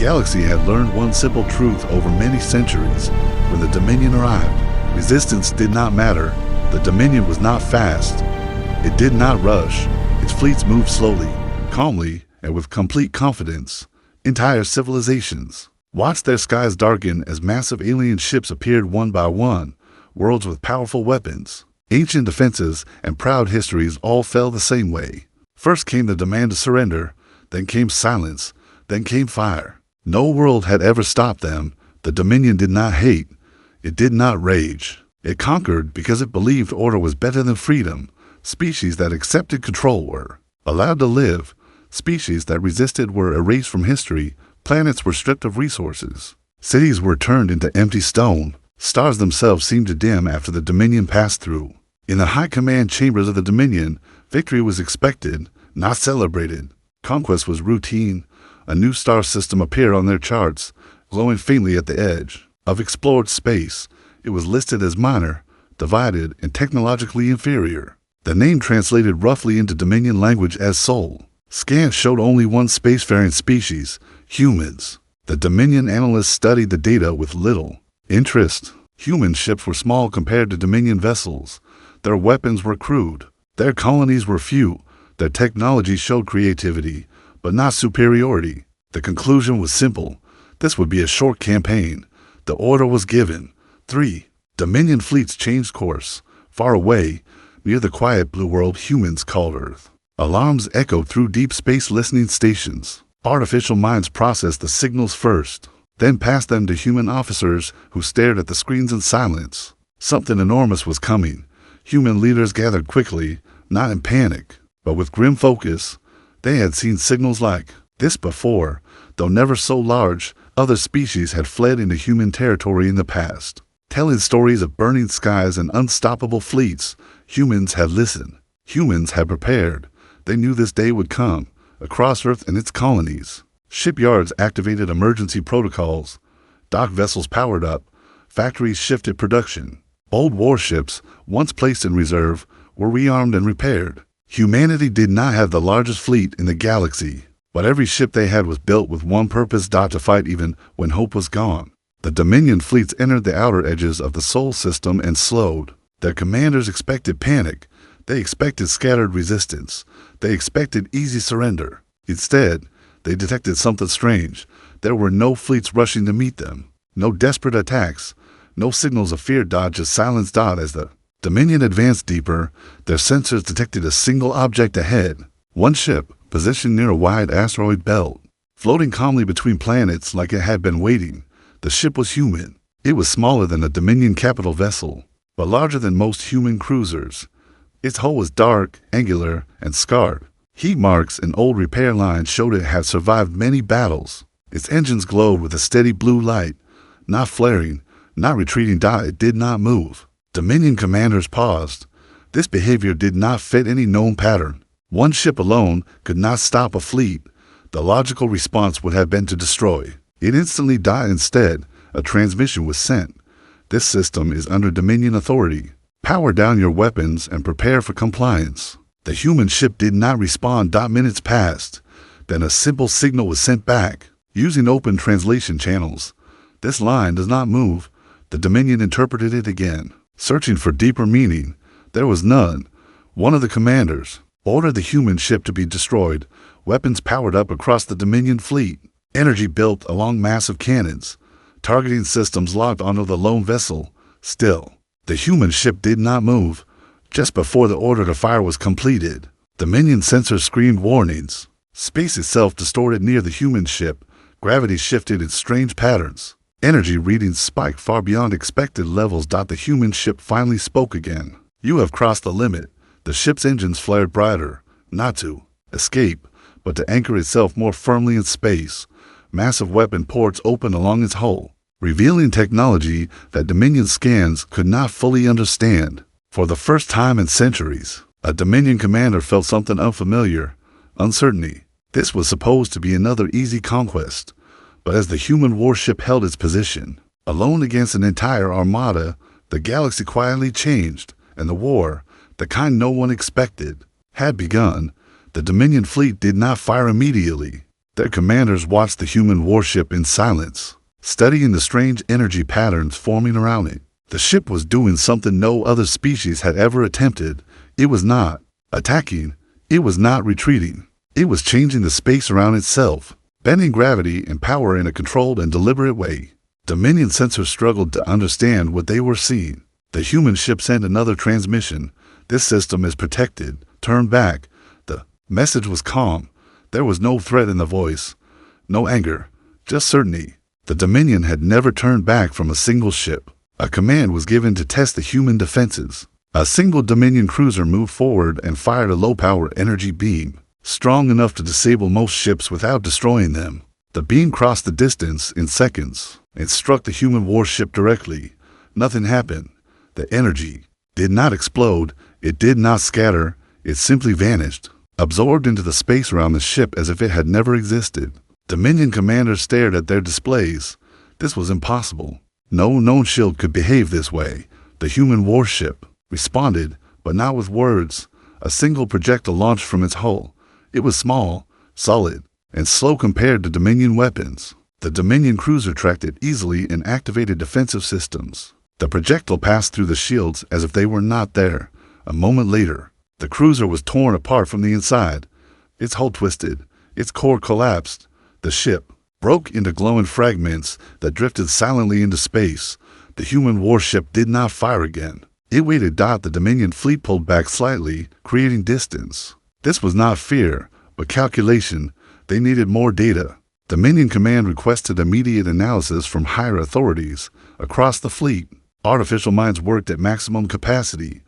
galaxy had learned one simple truth over many centuries. When the Dominion arrived, resistance did not matter. The Dominion was not fast. It did not rush. Its fleets moved slowly, calmly, and with complete confidence. Entire civilizations watched their skies darken as massive alien ships appeared one by one, worlds with powerful weapons, ancient defenses, and proud histories all fell the same way. First came the demand to surrender, then came silence, then came fire. No world had ever stopped them. The Dominion did not hate. It did not rage. It conquered because it believed order was better than freedom. Species that accepted control were allowed to live. Species that resisted were erased from history. Planets were stripped of resources. Cities were turned into empty stone. Stars themselves seemed to dim after the Dominion passed through. In the high command chambers of the Dominion, victory was expected, not celebrated. Conquest was routine. A new star system appeared on their charts, glowing faintly at the edge of explored space. It was listed as minor, divided, and technologically inferior. The name translated roughly into Dominion language as Sol. Scans showed only one spacefaring species, humans. The Dominion analysts studied the data with little interest. Human ships were small compared to Dominion vessels. Their weapons were crude. Their colonies were few. Their technology showed creativity, but not superiority. The conclusion was simple. This would be a short campaign. The order was given. 3. Dominion fleets changed course. Far away, near the quiet blue world humans called Earth. Alarms echoed through deep space listening stations. Artificial minds processed the signals first, then passed them to human officers who stared at the screens in silence. Something enormous was coming. Human leaders gathered quickly, not in panic, but with grim focus. They had seen signals like this before. Though never so large, other species had fled into human territory in the past, telling stories of burning skies and unstoppable fleets. Humans had listened. Humans had prepared. They knew this day would come, across Earth and its colonies. Shipyards activated emergency protocols. Dock vessels powered up. Factories shifted production. Old warships, once placed in reserve, were rearmed and repaired. Humanity did not have the largest fleet in the galaxy, but every ship they had was built with one purpose: to fight even when hope was gone. The Dominion fleets entered the outer edges of the Sol system and slowed. Their commanders expected panic. They expected scattered resistance. They expected easy surrender. Instead, they detected something strange. There were no fleets rushing to meet them. No desperate attacks. No signals of fear. Just silence. As the Dominion advanced deeper, their sensors detected a single object ahead. One ship, positioned near a wide asteroid belt, floating calmly between planets like it had been waiting. The ship was human. It was smaller than a Dominion capital vessel, but larger than most human cruisers. Its hull was dark, angular, and scarred. Heat marks and old repair lines showed it had survived many battles. Its engines glowed with a steady blue light, not flaring, not retreating. It did not move. Dominion commanders paused. This behavior did not fit any known pattern. One ship alone could not stop a fleet. The logical response would have been to destroy. It instantly died. Instead, a transmission was sent. This system is under Dominion authority. Power down your weapons and prepare for compliance. The human ship did not respond. Minutes passed. Then a simple signal was sent back, using open translation channels. This line does not move. The Dominion interpreted it again, searching for deeper meaning. There was none. One of the commanders ordered the human ship to be destroyed. Weapons powered up across the Dominion fleet. Energy built along massive cannons. Targeting systems locked onto the lone vessel. Still, the human ship did not move. Just before the order to fire was completed, Dominion sensors screamed warnings. Space itself distorted near the human ship. Gravity shifted in strange patterns. Energy readings spiked far beyond expected levels. The human ship finally spoke again. You have crossed the limit. The ship's engines flared brighter, not to escape, but to anchor itself more firmly in space. Massive weapon ports opened along its hull, revealing technology that Dominion scans could not fully understand. For the first time in centuries, a Dominion commander felt something unfamiliar, uncertainty. This was supposed to be another easy conquest, but as the human warship held its position, alone against an entire armada, the galaxy quietly changed, and the war, the kind no one expected, had begun. The Dominion fleet did not fire immediately. Their commanders watched the human warship in silence, studying the strange energy patterns forming around it. The ship was doing something no other species had ever attempted. It was not attacking. It was not retreating. It was changing the space around itself, bending gravity and power in a controlled and deliberate way. Dominion sensors struggled to understand what they were seeing. The human ship sent another transmission. This system is protected. Turn back. The message was calm. There was no threat in the voice, no anger, just certainty. The Dominion had never turned back from a single ship. A command was given to test the human defenses. A single Dominion cruiser moved forward and fired a low-power energy beam, strong enough to disable most ships without destroying them. The beam crossed the distance in seconds. It struck the human warship directly. Nothing happened. The energy did not explode. It did not scatter. It simply vanished, absorbed into the space around the ship as if it had never existed. Dominion commanders stared at their displays. This was impossible. No known shield could behave this way. The human warship responded, but not with words. A single projectile launched from its hull. It was small, solid, and slow compared to Dominion weapons. The Dominion cruiser tracked it easily and activated defensive systems. The projectile passed through the shields as if they were not there. A moment later, the cruiser was torn apart from the inside. Its hull twisted. Its core collapsed. The ship broke into glowing fragments that drifted silently into space. The human warship did not fire again. It waited. The Dominion fleet pulled back slightly, creating distance. This was not fear, but calculation. They needed more data. Dominion Command requested immediate analysis from higher authorities across the fleet. Artificial minds worked at maximum capacity,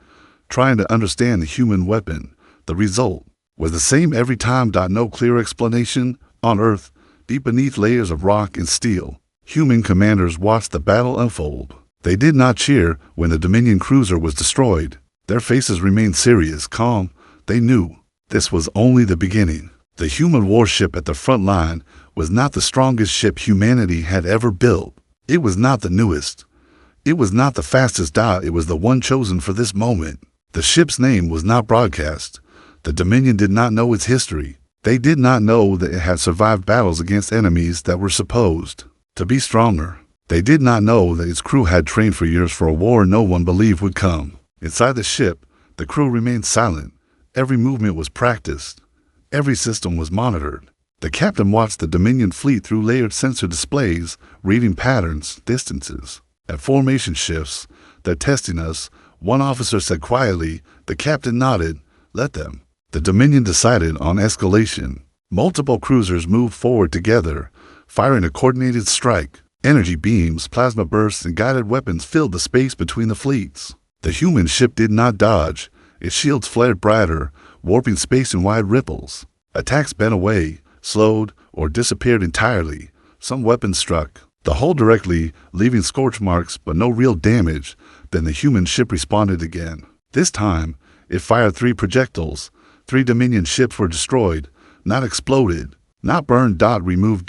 trying to understand the human weapon. The result was the same every time. No clear explanation. On Earth, deep beneath layers of rock and steel, human commanders watched the battle unfold. They did not cheer when the Dominion cruiser was destroyed. Their faces remained serious, calm. They knew this was only the beginning. The human warship at the front line was not the strongest ship humanity had ever built. It was not the newest. It was not the fastest. It was the one chosen for this moment. The ship's name was not broadcast. The Dominion did not know its history. They did not know that it had survived battles against enemies that were supposed to be stronger. They did not know that its crew had trained for years for a war no one believed would come. Inside the ship, the crew remained silent. Every movement was practiced. Every system was monitored. The captain watched the Dominion fleet through layered sensor displays, reading patterns, distances, and formation shifts. "They're testing us," one officer said quietly. The captain nodded. "Let them." The Dominion decided on escalation. Multiple cruisers moved forward together, firing a coordinated strike. Energy beams, plasma bursts, and guided weapons filled the space between the fleets. The human ship did not dodge. Its shields flared brighter, warping space in wide ripples. Attacks bent away, slowed, or disappeared entirely. Some weapons struck the hull directly, leaving scorch marks but no real damage. Then the human ship responded again. This time, it fired 3 projectiles. 3 Dominion ships were destroyed, not exploded, not burned. Removed.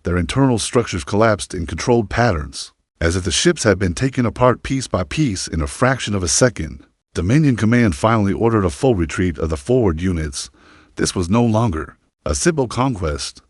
Their internal structures collapsed in controlled patterns, as if the ships had been taken apart piece by piece in a fraction of a second. Dominion Command finally ordered a full retreat of the forward units. This was no longer a simple conquest.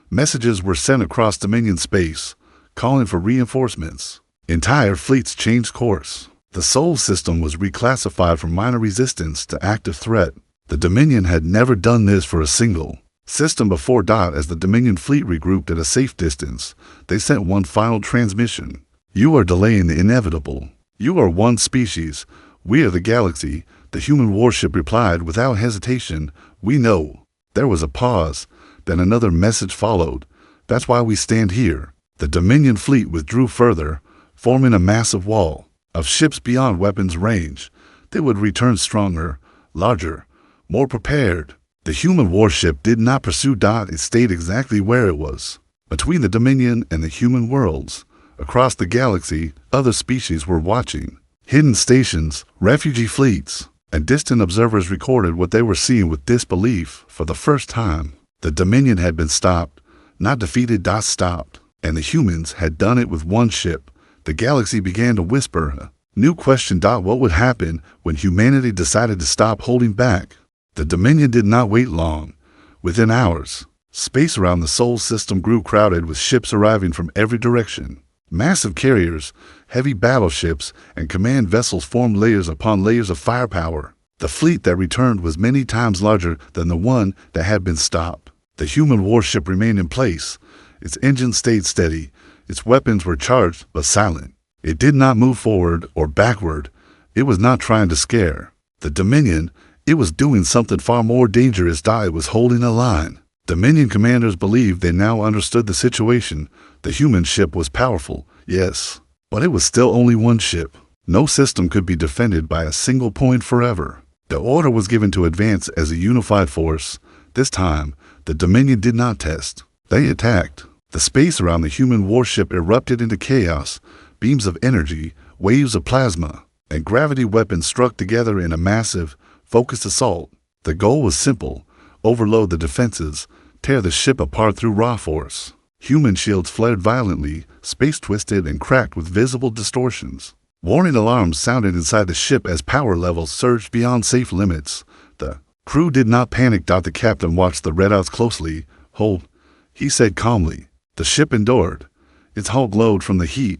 Messages were sent across Dominion space, calling for reinforcements. Entire fleets changed course. The Sol system was reclassified from minor resistance to active threat. The Dominion had never done this for a single system before. As the Dominion fleet regrouped at a safe distance, they sent one final transmission. "You are delaying the inevitable. You are one species. We are the galaxy," the human warship replied without hesitation. "We know." There was a pause, then another message followed. "That's why we stand here." The Dominion fleet withdrew further, forming a massive wall of ships beyond weapons range. They would return stronger, larger, more prepared. The human warship did not pursue. It stayed exactly where it was, between the Dominion and the human worlds. Across the galaxy, other species were watching. Hidden stations, refugee fleets, and distant observers recorded what they were seeing with disbelief. For the first time, the Dominion had been stopped, not defeated. Stopped. And the humans had done it with one ship. The galaxy began to whisper a new question. What would happen when humanity decided to stop holding back? The Dominion did not wait long. Within hours, Space around the Sol system grew crowded with ships arriving from every direction. Massive carriers, heavy battleships, and command vessels formed layers upon layers of firepower. The fleet that returned was many times larger than the one that had been stopped. The human warship remained in place. Its engines stayed steady. Its weapons were charged but silent. It did not move forward or backward. It was not trying to scare the Dominion. It was doing something far more dangerous. It was holding a line. Dominion commanders believed they now understood the situation. The human ship was powerful, yes, but it was still only one ship. No system could be defended by a single point forever. The order was given to advance as a unified force. This time, the Dominion did not test. They attacked. The space around the human warship erupted into chaos. Beams of energy, waves of plasma, and gravity weapons struck together in a massive, focused assault. The goal was simple: overload the defenses, tear the ship apart through raw force. Human shields flared violently, space twisted and cracked with visible distortions. Warning alarms sounded inside the ship as power levels surged beyond safe limits. The crew did not panic. The captain watched the readouts closely. "Hold," he said calmly. The ship endured. Its hull glowed from the heat.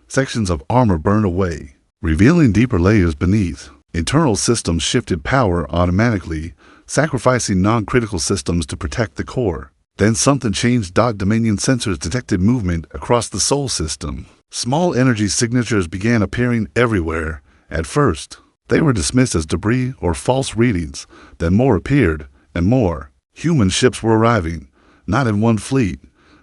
Sections of armor burned away, revealing deeper layers beneath. Internal systems shifted power automatically, sacrificing non-critical systems to protect the core. Then something changed. Dominion sensors detected movement across the Sol system. Small energy signatures began appearing everywhere. At first, they were dismissed as debris or false readings. Then more appeared, and more. Human ships were arriving, not in one fleet,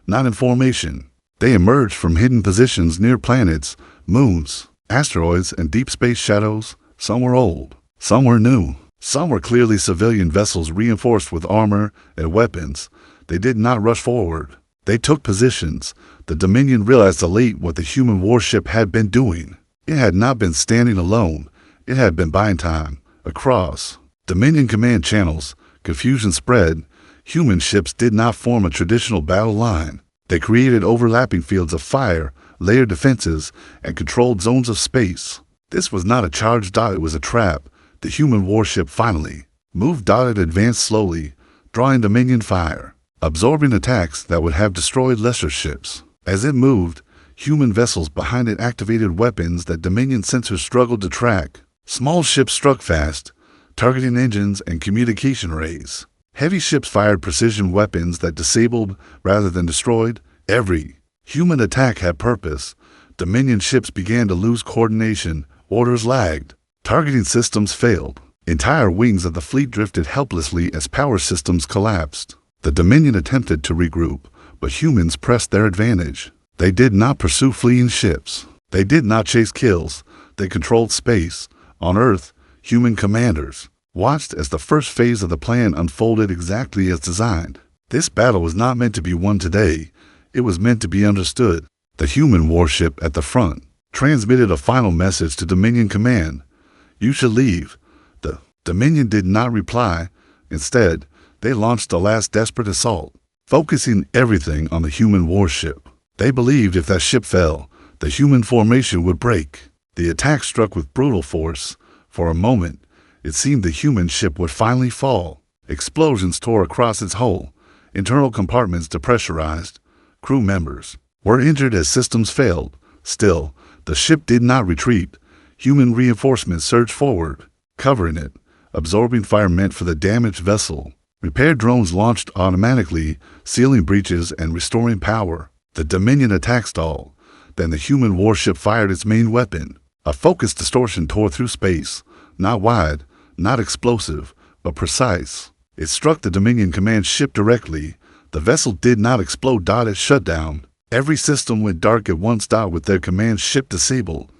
not in formation. They emerged from hidden positions near planets, moons, asteroids, and deep space shadows. Some were old, some were new. Some were clearly civilian vessels reinforced with armor and weapons. They did not rush forward. They took positions. The Dominion realized late what the human warship had been doing. It had not been standing alone. It had been buying time. Across Dominion command channels, confusion spread. Human ships did not form a traditional battle line. They created overlapping fields of fire, layered defenses, and controlled zones of space. This was not a charge. It was a trap. The human warship finally moved. It advanced slowly, drawing Dominion fire, absorbing attacks that would have destroyed lesser ships. As it moved, human vessels behind it activated weapons that Dominion sensors struggled to track. Small ships struck fast, targeting engines and communication rays. Heavy ships fired precision weapons that disabled rather than destroyed. Every human attack had purpose. Dominion ships began to lose coordination. Orders lagged. Targeting systems failed. Entire wings of the fleet drifted helplessly as power systems collapsed. The Dominion attempted to regroup, but humans pressed their advantage. They did not pursue fleeing ships. They did not chase kills. They controlled space. On Earth, human commanders watched as the first phase of the plan unfolded exactly as designed. This battle was not meant to be won today. It was meant to be understood. The human warship at the front transmitted a final message to Dominion Command. "You should leave." The Dominion did not reply. Instead, they launched a last desperate assault, focusing everything on the human warship. They believed if that ship fell, the human formation would break. The attack struck with brutal force. For a moment, it seemed the human ship would finally fall. Explosions tore across its hull. Internal compartments depressurized. Crew members were injured as systems failed. Still, the ship did not retreat. Human reinforcements surged forward, covering it, absorbing fire meant for the damaged vessel. Repair drones launched automatically, sealing breaches and restoring power. The Dominion attack stalled. Then the human warship fired its main weapon. A focused distortion tore through space. Not wide, not explosive, but precise. It struck the Dominion command ship directly. The vessel did not explode. It shut down. Every system went dark at once. With their command ship disabled,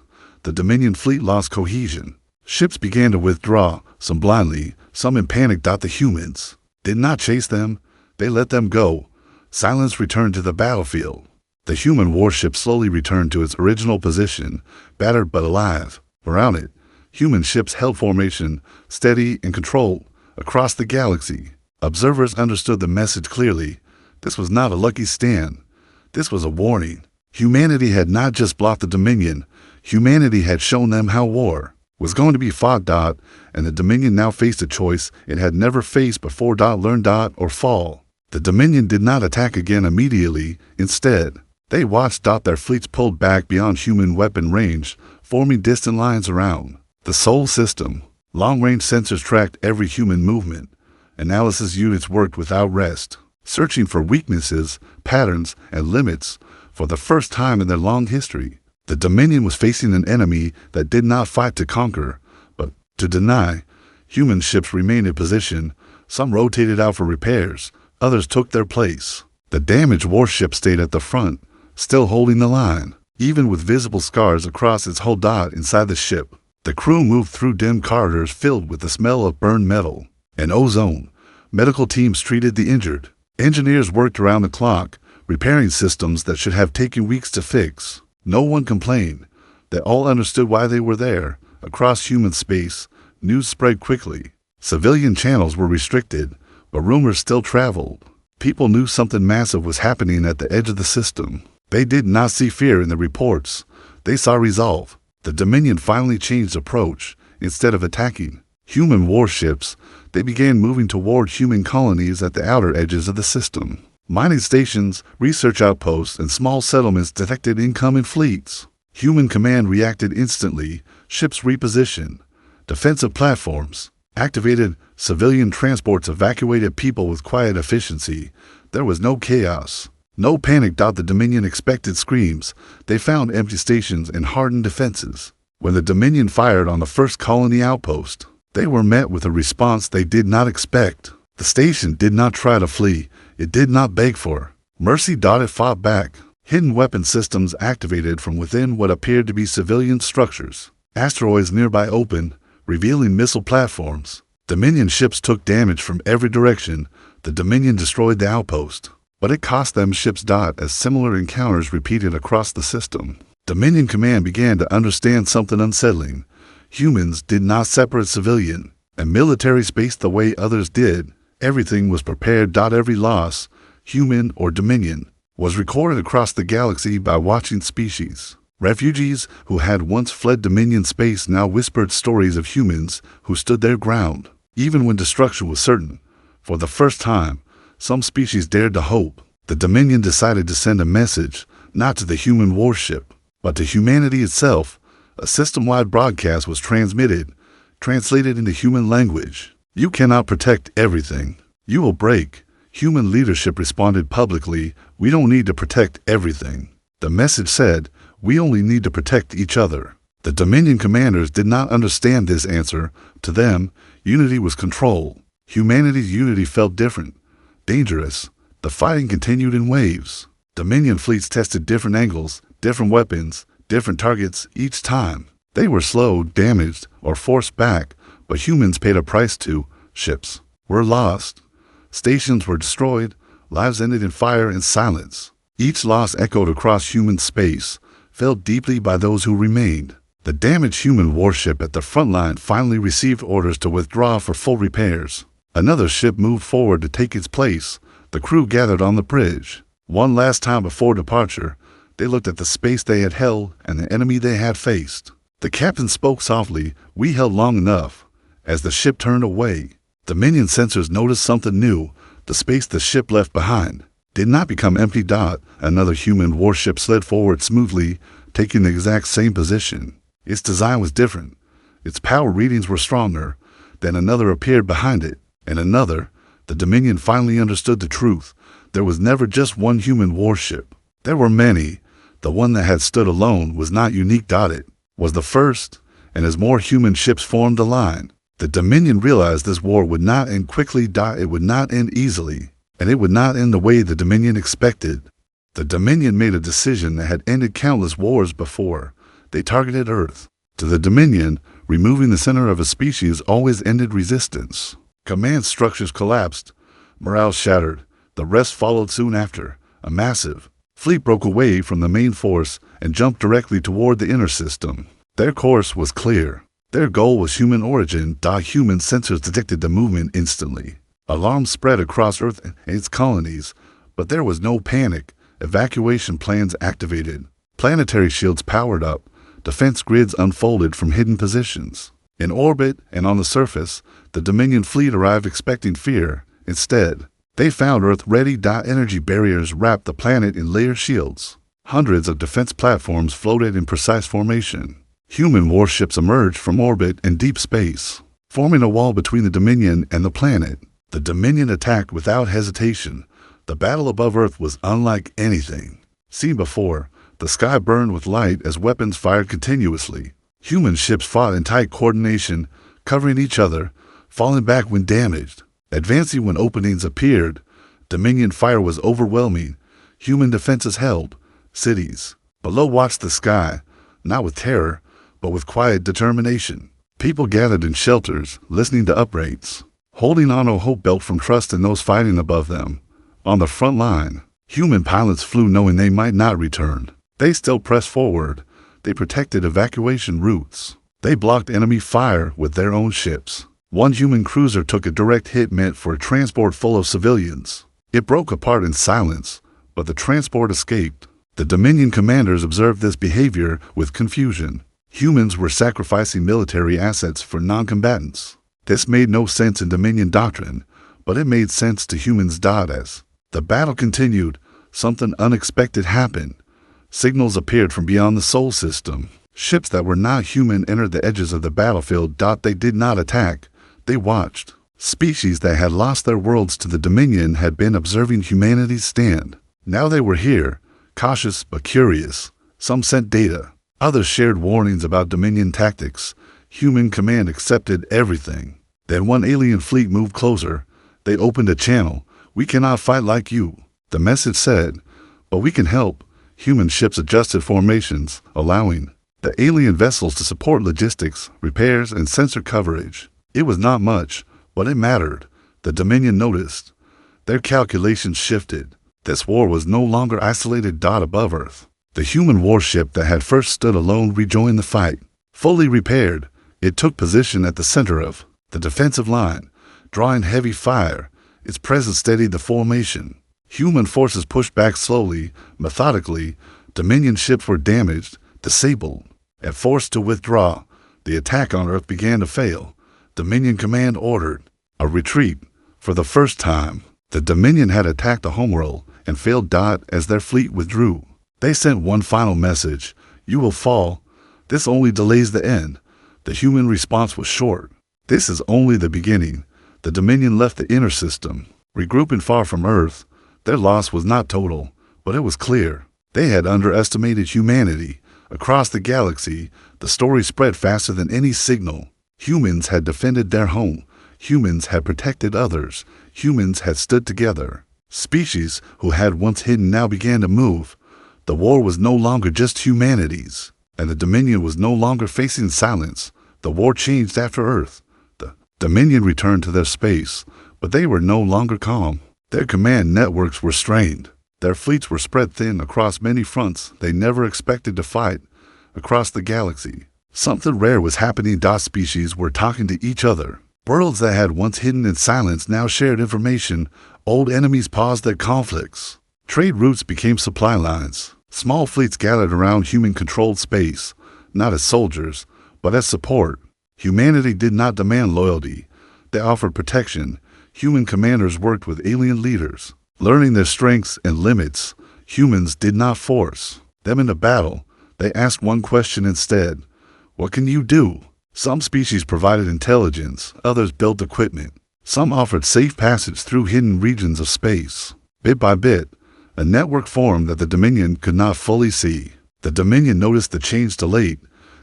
the Dominion fleet lost cohesion. Ships began to withdraw, some blindly, some in panic. The humans did not chase them. They let them go. Silence returned to the battlefield. The human warship slowly returned to its original position, battered but alive. Around it, human ships held formation, steady and controlled, across the galaxy. Observers understood the message clearly. This was not a lucky stand. This was a warning. Humanity had not just blocked the Dominion. Humanity had shown them how war was going to be fought. And the Dominion now faced a choice it had never faced before. Learn or fall. The Dominion did not attack again immediately. Instead, they watched their fleets pulled back beyond human weapon range, forming distant lines around the Sol system. Long-range sensors tracked every human movement. Analysis units worked without rest, searching for weaknesses, patterns, and limits. For the first time in their long history, the Dominion was facing an enemy that did not fight to conquer, but to deny. Human ships remained in position. Some rotated out for repairs. Others took their place. The damaged warship stayed at the front, still holding the line, even with visible scars across its hull. Inside the ship, the crew moved through dim corridors filled with the smell of burned metal and ozone. Medical teams treated the injured. Engineers worked around the clock, repairing systems that should have taken weeks to fix. No one complained. They all understood why they were there. Across human space, news spread quickly. Civilian channels were restricted, but rumors still traveled. People knew something massive was happening at the edge of the system. They did not see fear in the reports. They saw resolve. The Dominion finally changed approach. Instead of attacking human warships, they began moving toward human colonies at the outer edges of the system. Mining stations, research outposts, and small settlements detected incoming fleets. Human command reacted instantly. Ships repositioned. Defensive platforms activated. Civilian transports evacuated people with quiet efficiency. There was no chaos. No panic. The Dominion expected screams. They found empty stations and hardened defenses. When the Dominion fired on the first colony outpost, they were met with a response they did not expect. The station did not try to flee. It did not beg for mercy. It fought back. Hidden weapon systems activated from within what appeared to be civilian structures. Asteroids nearby opened, revealing missile platforms. Dominion ships took damage from every direction. The Dominion destroyed the outpost, but it cost them ships. As similar encounters repeated across the system, Dominion command began to understand something unsettling. Humans did not separate civilian and military space the way others did. Everything was prepared. Every loss, human or Dominion, was recorded across the galaxy by watching species. Refugees who had once fled Dominion space now whispered stories of humans who stood their ground, even when destruction was certain. For the first time, some species dared to hope. The Dominion decided to send a message, not to the human warship, but to humanity itself. A system-wide broadcast was transmitted, translated into human language. You cannot protect everything. You will break. Human leadership responded publicly. We don't need to protect everything. The message said, we only need to protect each other. The Dominion commanders did not understand this answer. To them, unity was control. Humanity's unity felt different, dangerous. The fighting continued in waves. Dominion fleets tested different angles, different weapons, different targets each time. They were slowed, damaged, or forced back, but humans paid a price too. Ships were lost. Stations were destroyed. Lives ended in fire and silence. Each loss echoed across human space, felt deeply by those who remained. The damaged human warship at the front line finally received orders to withdraw for full repairs. Another ship moved forward to take its place. The crew gathered on the bridge. One last time before departure, they looked at the space they had held and the enemy they had faced. The captain spoke softly. We held long enough. As the ship turned away, Dominion sensors noticed something new. The space the ship left behind did not become empty. Another human warship slid forward smoothly, taking the exact same position. Its design was different. Its power readings were stronger. Then another appeared behind it, and another. The Dominion finally understood the truth. There was never just one human warship. There were many. The one that had stood alone was not unique. It was the first, and as more human ships formed the line, the Dominion realized this war would not end quickly. It would not end easily, and it would not end the way the Dominion expected. The Dominion made a decision that had ended countless wars before. They targeted Earth. To the Dominion, removing the center of a species always ended resistance. Command structures collapsed. Morale shattered. The rest followed soon after. A massive fleet broke away from the main force and jumped directly toward the inner system. Their course was clear. Their goal was human origin. Human sensors detected the movement instantly. Alarms spread across Earth and its colonies, but there was no panic. Evacuation plans activated. Planetary shields powered up. Defense grids unfolded from hidden positions. In orbit and on the surface, the Dominion fleet arrived expecting fear. Instead, They found Earth-ready. Energy barriers wrapped the planet in layered shields. Hundreds of defense platforms floated in precise formation. Human warships emerged from orbit and deep space, forming a wall between the Dominion and the planet. The Dominion attacked without hesitation. The battle above Earth was unlike anything seen before. The sky burned with light as weapons fired continuously. Human ships fought in tight coordination, covering each other, falling back when damaged, advancing when openings appeared. Dominion fire was overwhelming. Human defenses held. Cities below watched the sky, not with terror, but with quiet determination. People gathered in shelters, listening to updates, holding on to hope built from trust in those fighting above them. On the front line, human pilots flew knowing they might not return. They still pressed forward. They protected evacuation routes. They blocked enemy fire with their own ships. One human cruiser took a direct hit meant for a transport full of civilians. It broke apart in silence, but the transport escaped. The Dominion commanders observed this behavior with confusion. Humans were sacrificing military assets for non-combatants. This made no sense in Dominion doctrine, but it made sense to humans. As the battle continued, something unexpected happened. Signals appeared from beyond the Sol system. Ships that were not human entered the edges of the battlefield. They did not attack. They watched. Species that had lost their worlds to the Dominion had been observing humanity's stand. Now they were here, cautious but curious. Some sent data. Others shared warnings about Dominion tactics. Human command accepted everything. Then one alien fleet moved closer. They opened a channel. "We cannot fight like you," the message said, "but we can help." Human ships adjusted formations, allowing the alien vessels to support logistics, repairs, and sensor coverage. It was not much, but it mattered. The Dominion noticed. Their calculations shifted. This war was no longer isolated. Above Earth, the human warship that had first stood alone rejoined the fight. Fully repaired, it took position at the center of the defensive line, drawing heavy fire. Its presence steadied the formation. Human forces pushed back slowly, methodically. Dominion ships were damaged, disabled, and forced to withdraw. The attack on Earth began to fail. Dominion command ordered a retreat. For the first time, the Dominion had attacked a homeworld and failed. As their fleet withdrew, they sent one final message: "You will fall. This only delays the end." The human response was short: "This is only the beginning." The Dominion left the inner system, regrouping far from Earth. Their loss was not total, but it was clear. They had underestimated humanity. Across the galaxy, the story spread faster than any signal. Humans had defended their home. Humans had protected others. Humans had stood together. Species who had once hidden now began to move. The war was no longer just humanity's, and the Dominion was no longer facing silence. The war changed after Earth. The Dominion returned to their space, but they were no longer calm. Their command networks were strained. Their fleets were spread thin across many fronts they never expected to fight. Across the galaxy, something rare was happening. Species were talking to each other. Worlds that had once hidden in silence now shared information. Old enemies paused their conflicts. Trade routes became supply lines. Small fleets gathered around human-controlled space, not as soldiers, but as support. Humanity did not demand loyalty. They offered protection. Human commanders worked with alien leaders, learning their strengths and limits. Humans did not force them into battle. They asked one question instead: "What can you do?" Some species provided intelligence, others built equipment. Some offered safe passage through hidden regions of space. Bit by bit, a network formed that the Dominion could not fully see. The Dominion noticed the change too late.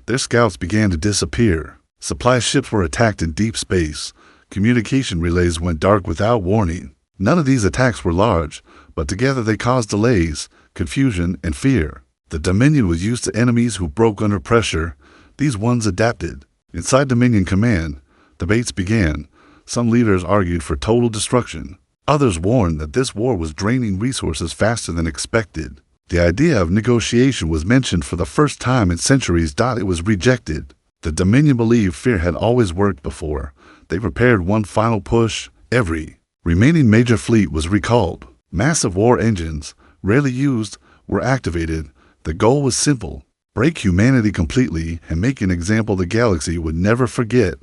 Their scouts began to disappear. Supply ships were attacked in deep space. Communication relays went dark without warning. None of these attacks were large, but together they caused delays, confusion, and fear. The Dominion was used to enemies who broke under pressure. These ones adapted. Inside Dominion Command, debates began. Some leaders argued for total destruction. Others warned that this war was draining resources faster than expected. The idea of negotiation was mentioned for the first time in centuries. It was rejected. The Dominion believed fear had always worked before. They prepared one final push. Every remaining major fleet was recalled. Massive war engines, rarely used, were activated. The goal was simple: break humanity completely and make an example the galaxy would never forget.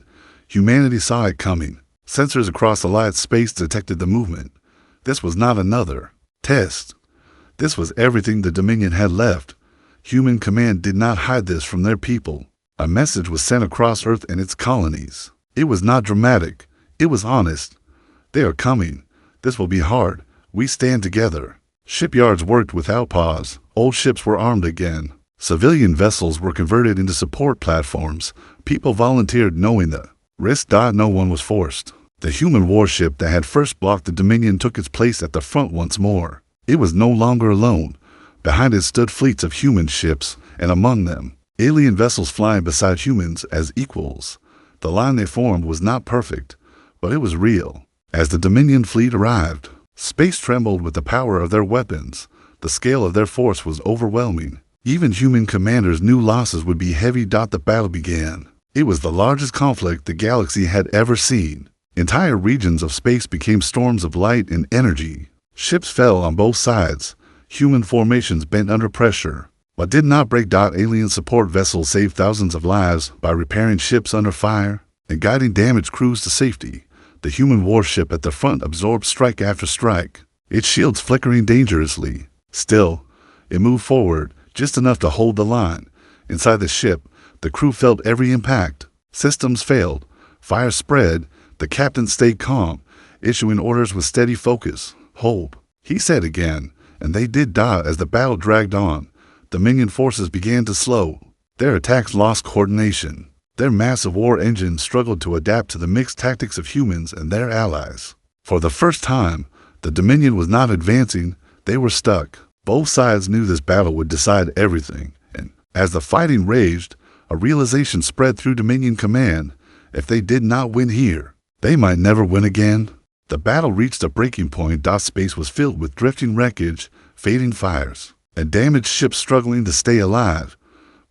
Humanity saw it coming. Sensors across the light space detected the movement. This was not another test. This was everything the Dominion had left. Human command did not hide this from their people. A message was sent across Earth and its colonies. It was not dramatic. It was honest. They are coming. This will be hard. We stand together. Shipyards worked without pause. Old ships were armed again. Civilian vessels were converted into support platforms. People volunteered knowing the risk. No one was forced. The human warship that had first blocked the Dominion took its place at the front once more. It was no longer alone. Behind it stood fleets of human ships, and among them, alien vessels flying beside humans as equals. The line they formed was not perfect, but it was real. As the Dominion fleet arrived, space trembled with the power of their weapons. The scale of their force was overwhelming. Even human commanders knew losses would be heavy. The battle began. It was the largest conflict the galaxy had ever seen. Entire regions of space became storms of light and energy. Ships fell on both sides. Human formations bent under pressure, but did not break. Alien support vessels saved thousands of lives by repairing ships under fire and guiding damaged crews to safety. The human warship at the front absorbed strike after strike, its shields flickering dangerously. Still, it moved forward, just enough to hold the line. Inside the ship, the crew felt every impact. Systems failed. Fire spread. The captain stayed calm, issuing orders with steady focus. Hold, he said again, and they did. As the battle dragged on, Dominion forces began to slow. Their attacks lost coordination. Their massive war engines struggled to adapt to the mixed tactics of humans and their allies. For the first time, the Dominion was not advancing, they were stuck. Both sides knew this battle would decide everything, and as the fighting raged, a realization spread through Dominion command: if they did not win here, they might never win again. The battle reached a breaking point. Space was filled with drifting wreckage, fading fires, and damaged ships struggling to stay alive.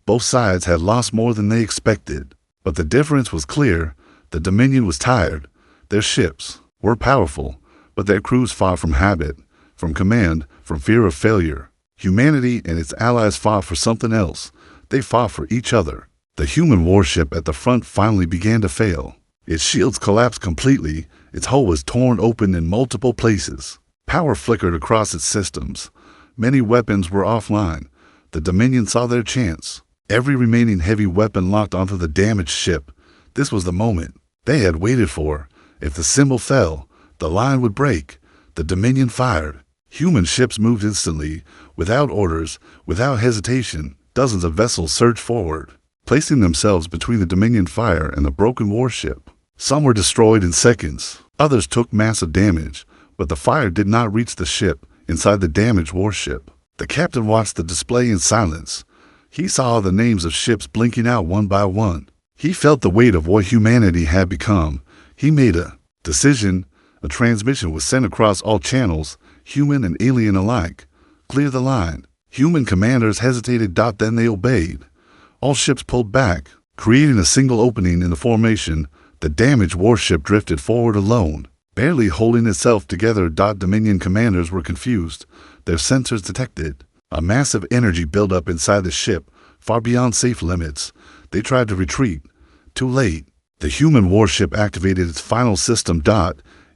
Both sides had lost more than they expected, but the difference was clear. The Dominion was tired. Their ships were powerful, but their crews fought from habit, from command, from fear of failure. Humanity and its allies fought for something else. They fought for each other. The human warship at the front finally began to fail. Its shields collapsed completely. Its hull was torn open in multiple places. Power flickered across its systems. Many weapons were offline. The Dominion saw their chance. Every remaining heavy weapon locked onto the damaged ship. This was the moment they had waited for. If the symbol fell, the line would break. The Dominion fired. Human ships moved instantly, without orders, without hesitation. Dozens of vessels surged forward, placing themselves between the Dominion fire and the broken warship. Some were destroyed in seconds. Others took massive damage, but the fire did not reach the ship inside the damaged warship. The captain watched the display in silence. He saw the names of ships blinking out one by one. He felt the weight of what humanity had become. He made a decision. A transmission was sent across all channels, human and alien alike. Clear the line. Human commanders hesitated. Then they obeyed. All ships pulled back, creating a single opening in the formation. The damaged warship drifted forward alone, barely holding itself together. Dominion commanders were confused. Their sensors detected a massive energy buildup inside the ship, far beyond safe limits. They tried to retreat. Too late. The human warship activated its final system.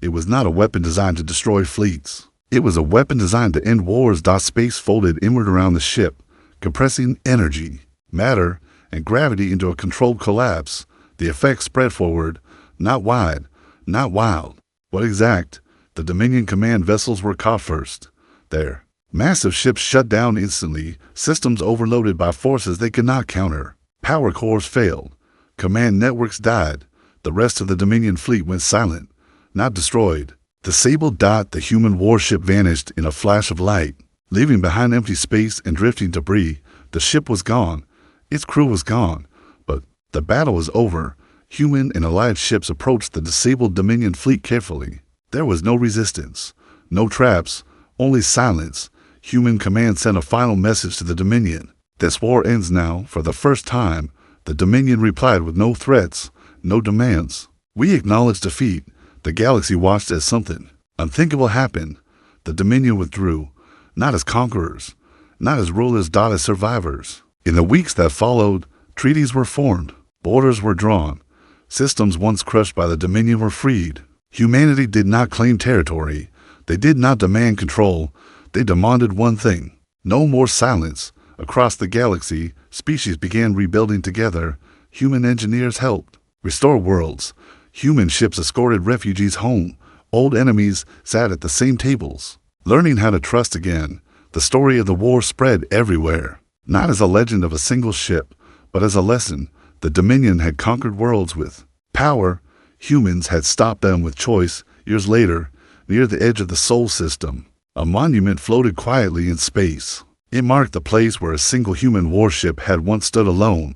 It was not a weapon designed to destroy fleets. It was a weapon designed to end wars. Space folded inward around the ship, compressing energy, matter, and gravity into a controlled collapse. The effect spread forward, not wide, not wild, but exact. The Dominion command vessels were caught first. Their massive ships shut down instantly, systems overloaded by forces they could not counter. Power cores failed. Command networks died. The rest of the Dominion fleet went silent, not destroyed. Disabled. The human warship vanished in a flash of light, leaving behind empty space and drifting debris. The ship was gone. Its crew was gone. But the battle was over. Human and allied ships approached the disabled Dominion fleet carefully. There was no resistance, no traps, only silence. Human command sent a final message to the Dominion. This war ends now. For the first time, the Dominion replied with no threats, no demands. We acknowledge defeat. The galaxy watched as something unthinkable happened. The Dominion withdrew, not as conquerors, not as rulers, as survivors. In the weeks that followed, treaties were formed, borders were drawn. Systems once crushed by the Dominion were freed. Humanity did not claim territory. They did not demand control, they demanded one thing: no more silence. Across the galaxy, species began rebuilding together. Human engineers helped restore worlds. Human ships escorted refugees home. Old enemies sat at the same tables. Learning how to trust again, the story of the war spread everywhere. Not as a legend of a single ship, but as a lesson. The Dominion had conquered worlds with power. Humans had stopped them with choice. Years later, near the edge of the Sol system, a monument floated quietly in space. It marked the place where a single human warship had once stood alone.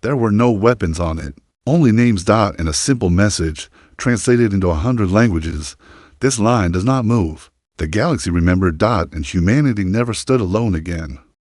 There were no weapons on it, only names and a simple message, translated into 100 languages. This line does not move. The galaxy remembered, and humanity never stood alone again.